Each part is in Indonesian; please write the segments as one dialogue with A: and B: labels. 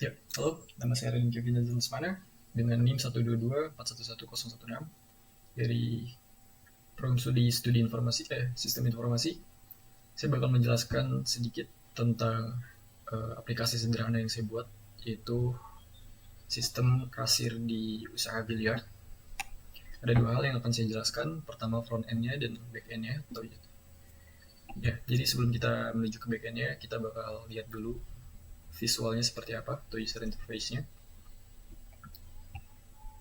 A: Ya, halo, nama saya Ren Kevin Lesmana dengan NIM 122411016 dari program studi informasi sistem informasi. Saya bakal menjelaskan sedikit tentang aplikasi sederhana yang saya buat, yaitu sistem kasir di usaha biliar. Ada dua hal yang akan saya jelaskan. Pertama front end-nya dan back end-nya. Ya, jadi sebelum kita menuju ke back end-nya, kita bakal lihat dulu visualnya seperti apa atau user interface-nya.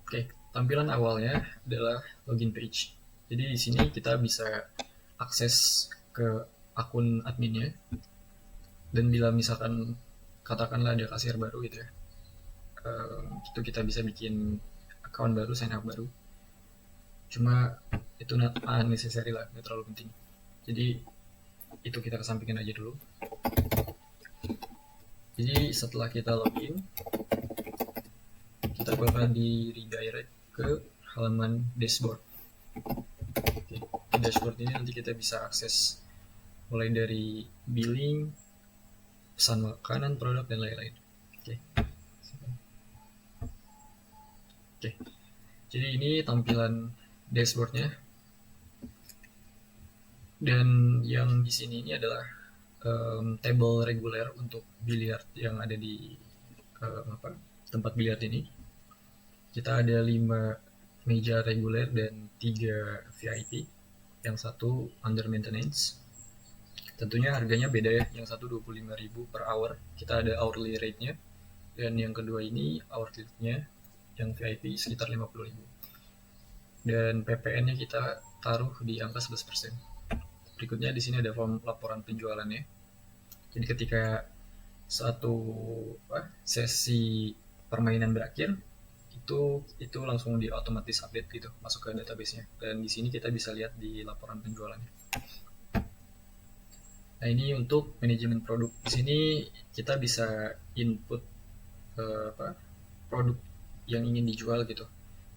A: Oke, tampilan awalnya adalah login page. Jadi di sini kita bisa akses ke akun adminnya, dan bila misalkan katakanlah ada kasir baru gitu ya, itu kita bisa bikin account baru, sign up baru. Cuma itu not unnecessary lah, nggak terlalu penting. Jadi itu kita kesampingkan aja dulu. Jadi setelah kita login, kita bakal di redirect ke halaman dashboard. Oke, di dashboard ini nanti kita bisa akses mulai dari billing, pesan makanan, produk, dan lain-lain. Oke. Oke. Jadi ini tampilan dashboardnya. Dan yang di sini ini adalah table reguler untuk biliar yang ada di tempat biliar ini. Kita ada 5 meja reguler dan 3 VIP. Yang satu under maintenance. Tentunya harganya beda ya. Yang satu 25.000 per hour. Kita ada hourly rate-nya. Dan yang kedua ini hourly rate-nya yang VIP sekitar 50.000. Dan PPN-nya kita taruh di angka 11%. Berikutnya di sini ada form laporan penjualannya. Jadi ketika satu sesi permainan berakhir, itu langsung di otomatis update gitu, masuk ke database-nya. Dan di sini kita bisa lihat di laporan penjualannya. Nah, ini untuk manajemen produk. Di sini kita bisa input produk yang ingin dijual gitu.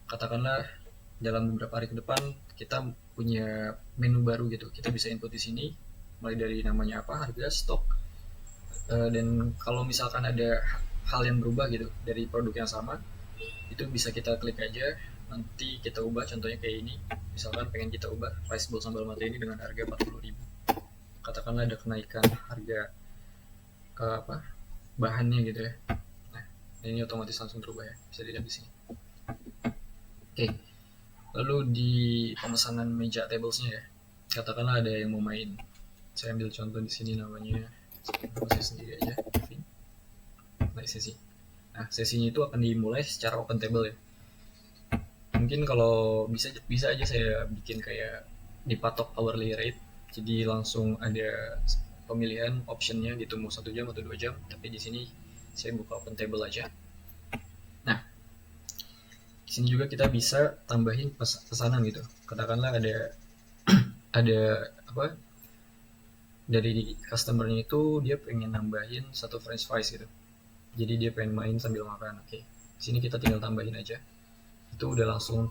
A: Katakanlah dalam beberapa hari ke depan kita punya menu baru gitu. Kita bisa input di sini mulai dari namanya apa, harga, stok, dan kalau misalkan ada hal yang berubah gitu dari produk yang sama, itu bisa kita klik aja, nanti kita ubah. Contohnya kayak ini, misalkan pengen kita ubah rice bowl sambal mata ini dengan harga 40.000. Katakanlah ada kenaikan harga bahannya gitu ya. Nah, ini otomatis langsung berubah ya, bisa dilihat di sini. Oke. Lalu di pemesanan meja tablesnya ya, katakanlah ada yang mau main. Saya ambil contoh di sini, namanya saya sendiri aja, naik sesi. Nah, sesinya itu akan dimulai secara open table ya. Mungkin kalau bisa aja saya bikin kayak dipatok hourly rate, jadi langsung ada pemilihan optionnya gitu, mau 1 jam atau 2 jam. Tapi di sini saya buka open table aja. Nah, di sini juga kita bisa tambahin pesanan gitu. Katakanlah ada dari customernya itu dia pengen nambahin 1 french fries gitu. Jadi dia pengen main sambil makan. Oke, di sini kita tinggal tambahin aja. Itu udah langsung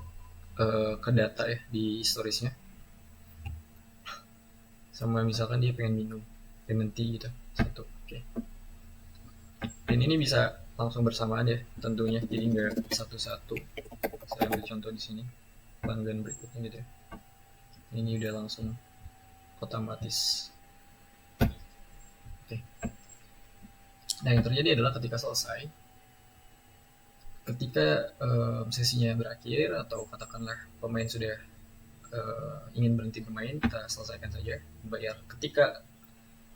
A: ke data ya di storiesnya. Sama misalkan dia pengen minum lemon tea gitu, 1. Oke. Dan ini bisa langsung bersamaan ya tentunya, jadi nggak satu-satu. Saya ambil contoh di sini pelanggan berikutnya gitu ya. Ini udah langsung otomatis. Oke. Nah, yang terjadi adalah ketika selesai, ketika sesinya berakhir atau katakanlah pemain sudah ingin berhenti bermain, kita selesaikan saja, bayar. Ketika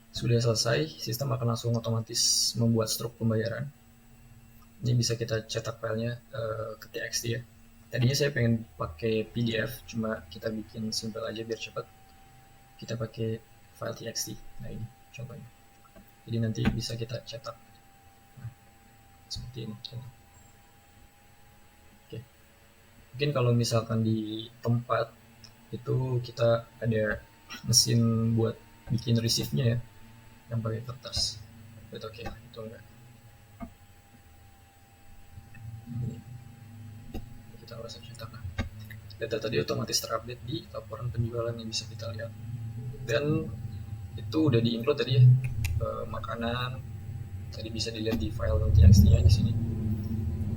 A: sudah selesai, sistem akan langsung otomatis membuat struk pembayaran. Ini bisa kita cetak filenya ke TXT ya. Tadinya saya pengen pakai PDF, cuma kita bikin simple aja biar cepat. Kita pakai file TXT. Nah, ini contohnya. Jadi nanti bisa kita cetak. Nah, seperti ini contoh. Oke. Mungkin kalau misalkan di tempat itu kita ada mesin buat bikin receive-nya ya, yang pakai kertas. Itu oke lah, itu enggak. Ini kita nggak usah cetak lah. Data tadi otomatis terupdate di laporan penjualan yang bisa kita lihat. Dan itu udah di-include tadi ya, makanan, Tadi bisa dilihat di file txt-nya di sini.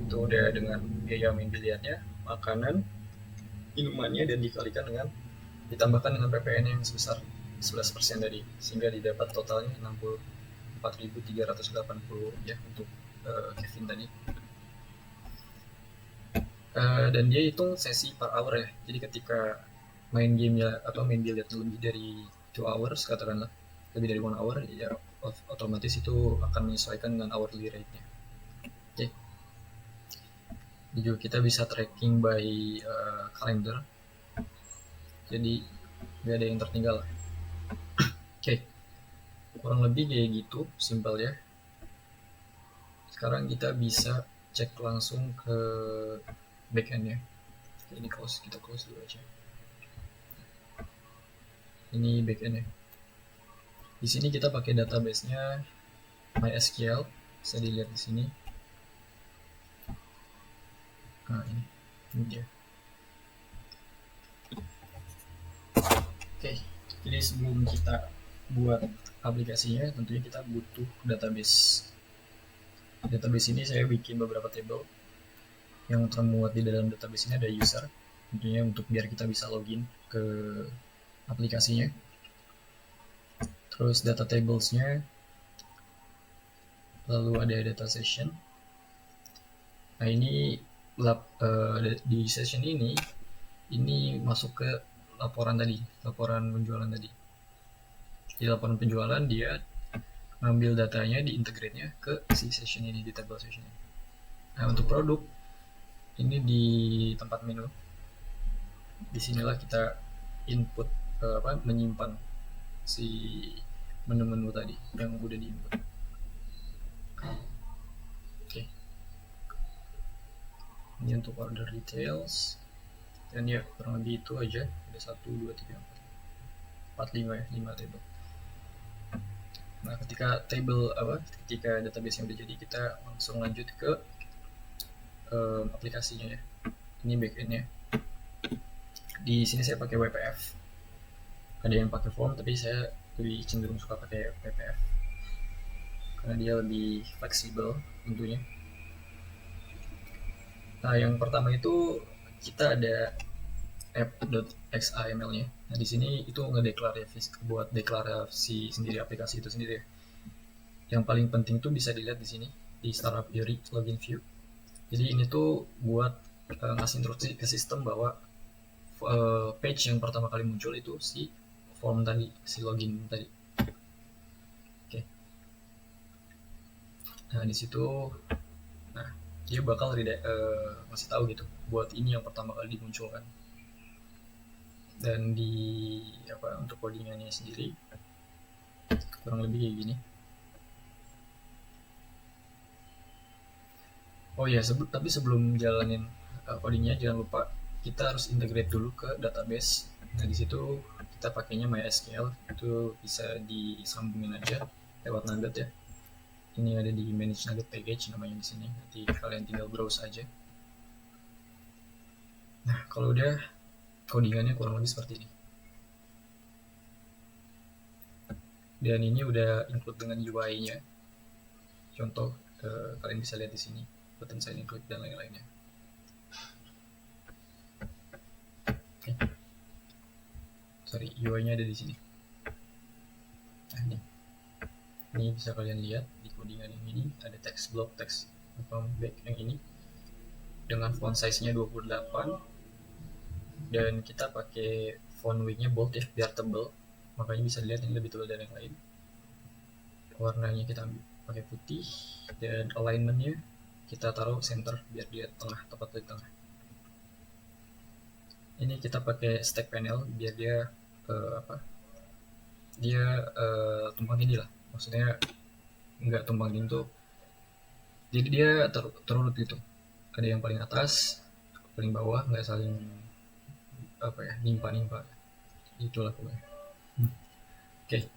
A: Itu udah dengan biaya main biliarnya, makanan, minumannya, dan dikalikan dengan ditambahkan dengan PPN yang sebesar 11% tadi, sehingga didapat totalnya 64.380 ya untuk Kevin tadi. Dan dia hitung sesi per hour ya. Jadi ketika main game ya atau main biliar lebih dari 2 hours katakanlah, lebih dari 1 hour ya otomatis itu akan menyesuaikan dengan hourly rate-nya. Oke. Juga kita bisa tracking by kalender. Jadi nggak ada yang tertinggal. Oke. Kurang lebih kayak gitu, simpel ya. Sekarang kita bisa cek langsung ke backend ya. Ini kita close dulu aja. Ini backend ya. Di sini kita pakai database-nya MySQL, bisa dilihat di sini. Nah, ini dia. Oke, jadi sebelum kita buat aplikasinya, tentunya kita butuh database. Database ini saya bikin beberapa table. Yang termuat di dalam database ini ada user, tentunya untuk biar kita bisa login ke aplikasinya. Terus data tables-nya, lalu ada data session. Nah ini di session ini masuk ke laporan tadi, laporan penjualan tadi. Di laporan penjualan dia ngambil datanya, diintegrate-nya ke si session ini, di table session ini. Nah untuk produk ini di tempat menu, disinilah kita input menyimpan si menu-menu tadi yang udah diinput. Oke. Ini untuk order details, dan ya kurang lebih itu aja. Ada 1, 2, 3, 4, 5 ya, 5 table. Nah ketika database yang udah jadi, kita langsung lanjut ke aplikasinya ya. Ini backendnya. Di sini saya pakai WPF. Ada yang pakai form, tapi saya lebih cenderung suka pakai WPF karena dia lebih fleksibel tentunya. Nah yang pertama itu kita ada app.xaml-nya. Nah di sini itu buat deklarasi sendiri aplikasi itu sendiri. Yang paling penting tuh bisa dilihat di sini di Startup Theory login view. Jadi ini tuh buat ngasih instruksi ke sistem bahwa page yang pertama kali muncul itu si form tadi, si login tadi. Oke. Nah di situ, nah dia bakal ngasih tahu gitu buat ini yang pertama kali dimunculkan. Dan untuk codingannya sendiri kurang lebih kayak gini. Oh ya, tapi sebelum jalanin codingnya, jangan lupa kita harus integrate dulu ke database. Nah di situ kita pakainya MySQL, itu bisa disambungin aja lewat Nugget ya. Ini ada di manage Nugget package namanya di sini. Nanti kalian tinggal browse aja. Nah kalau udah, codingannya kurang lebih seperti ini. Dan ini udah include dengan UI-nya. Contoh, kalian bisa lihat di sini button sign include dan lain-lainnya. Okay. Sorry, UI-nya ada di sini. Nah ini bisa kalian lihat di codingan yang ini ada text block, text back yang ini dengan font size-nya 28, dan kita pakai font weight-nya bold ya biar tebal, makanya bisa dilihat ini lebih tebal dari yang lain. Warnanya kita pakai putih, dan alignment-nya kita taruh center biar dia tengah, tepat di tengah. Ini kita pakai stack panel biar dia tumpang tindih lah, maksudnya nggak tumpang tindih tuh, jadi dia terurut gitu, ada yang paling atas, paling bawah, nggak saling nimpa itulah pokoknya. Oke.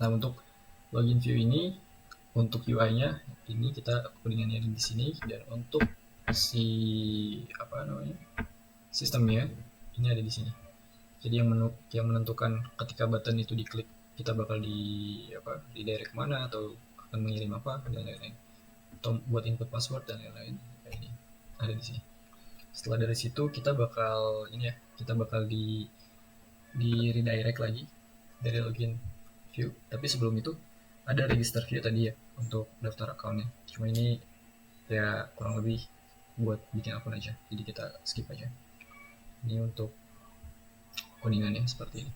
A: Nah untuk login view ini, untuk UI-nya ini kita codingannya di sini, dan untuk si sistemnya ini ada di sini. Jadi yang menentukan ketika button itu diklik kita bakal di direct mana atau akan mengirim apa dan lain-lain, atau buat input password dan lain-lain. Kayak ini ada di sini. Setelah dari situ kita bakal ini ya, kita bakal di redirect lagi dari login view. Tapi sebelum itu ada register view tadi ya untuk daftar accountnya. Cuma ini ya kurang lebih buat bikin akun aja, jadi kita skip aja. Ini untuk codingannya seperti ini.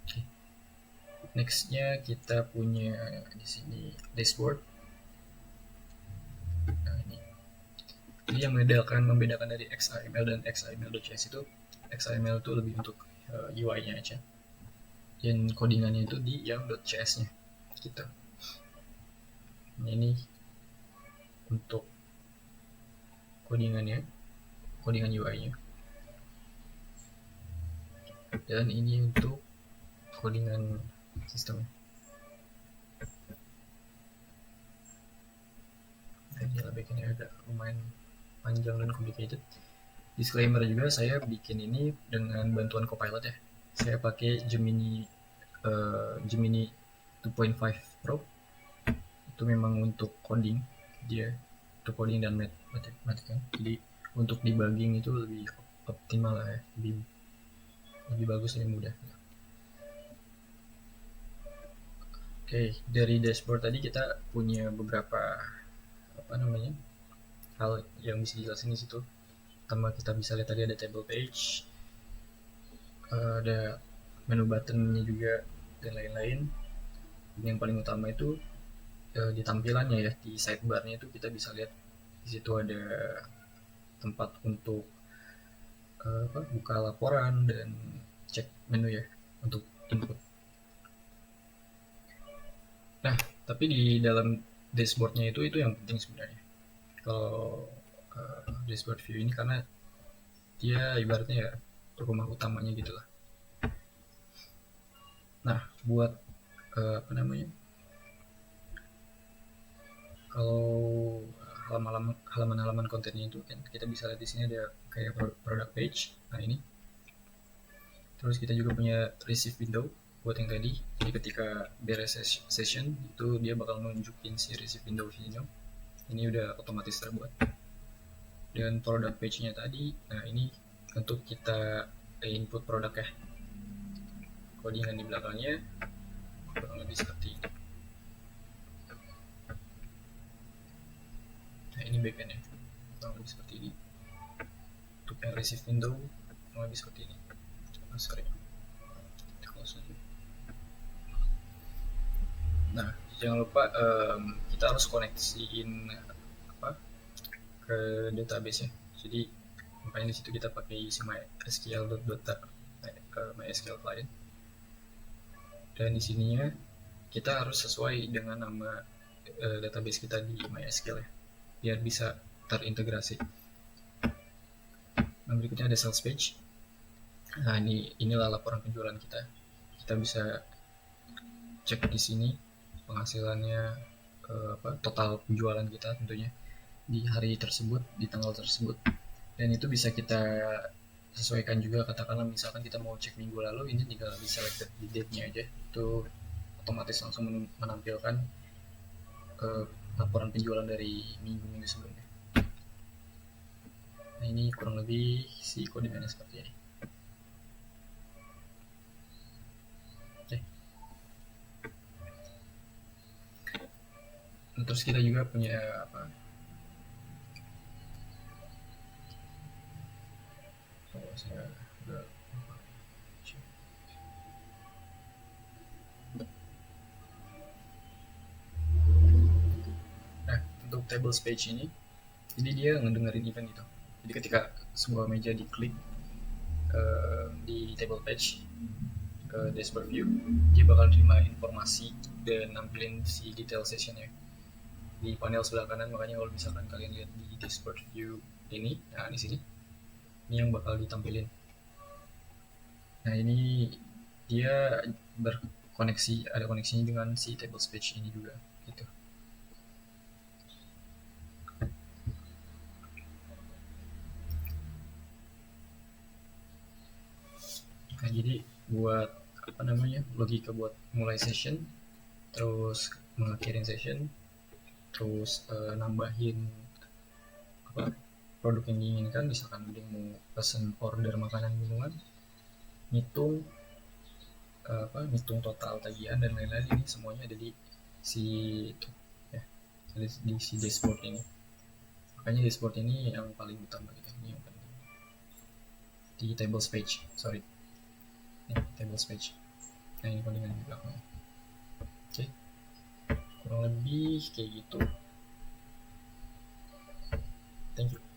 A: Okay. Nextnya kita punya di sini dashboard. Nah ini, jadi yang membedakan dari XAML dan XAML.js itu, XAML itu lebih untuk UI-nya aja, dan codingannya itu di yang .cs-nya gitu. Nah, ini untuk codingannya, codingan UI-nya, dan ini untuk codingan sistemnya. Nah, ini backendnya agak lumayan panjang dan complicated. Disclaimer juga, saya bikin ini dengan bantuan Copilot ya. Saya pakai Gemini 2.5 Pro. Itu memang untuk coding, dia untuk coding dan matematika. Jadi untuk debugging itu lebih optimal lah ya, lebih bagus, lebih mudah. Oke, dari dashboard tadi kita punya beberapa hal yang bisa dijelasin di situ. Pertama kita bisa lihat tadi ada table page, ada menu buttonnya juga dan lain-lain. Yang paling utama itu di tampilannya ya, di sidebarnya itu kita bisa lihat di situ ada tempat untuk buka laporan dan cek menu ya untuk input. Nah, tapi di dalam dashboardnya itu yang penting sebenarnya. Kalau dashboard view ini karena dia ibaratnya ya rumah utamanya gitu lah. Nah, buat kalau halaman-halaman kontennya itu kan kita bisa lihat di sini ada kayak product page. Nah ini, terus kita juga punya receive window buat yang tadi. Jadi ketika beres session itu dia bakal nunjukin si receive window ini. Ini udah otomatis terbuat. Dan product page-nya tadi, nah ini untuk kita input produk ya. Codingan di belakangnya kurang lebih seperti ini. Nah ini backendnya kurang lebih seperti ini. Untuk yang receive window kurang lebih seperti ini. Sorry. Nah jangan lupa kita harus koneksiin ke database ya. Jadi makanya di situ kita pakai si MySQL.data MySQL client. Dan di sininya kita harus sesuai dengan nama database kita di MySQL ya, biar bisa terintegrasi. Nah berikutnya ada sales page. Nah inilah laporan penjualan kita. Kita bisa cek di sini penghasilannya, total penjualan kita tentunya di hari tersebut, di tanggal tersebut, dan itu bisa kita sesuaikan juga. Katakanlah misalkan kita mau cek minggu lalu, ini tinggal di selected di date-nya aja, itu otomatis langsung menampilkan laporan penjualan dari minggu-minggu sebelumnya. Nah ini kurang lebih si codingannya seperti ini. Terus kita juga punya nah untuk table page ini, jadi dia ngedengerin event gitu. Jadi ketika sebuah meja diklik di table page dashboard view, dia bakal terima informasi dan nampilin si detail sessionnya di panel sebelah kanan. Makanya kalau misalkan kalian lihat di dashboard view ini, nah di sini ini yang bakal ditampilin. Nah ini dia berkoneksi, ada koneksinya dengan si table page ini juga gitu. Nah jadi buat logika buat mulai session, terus mengakhirin session, terus nambahin apa produk yang diinginkan, misalkan dia mau pesen order makanan minuman, ngitung ngitung total tagihan dan lain-lain. Ini semuanya ada di si itu ya, di si dashboard ini. Makanya dashboard ini yang paling utama gitu, ini yang penting di tables page, sorry, ini tables page. Nah ini codingan di belakangnya. Oke, kurang lebih kayak gitu. Thank you.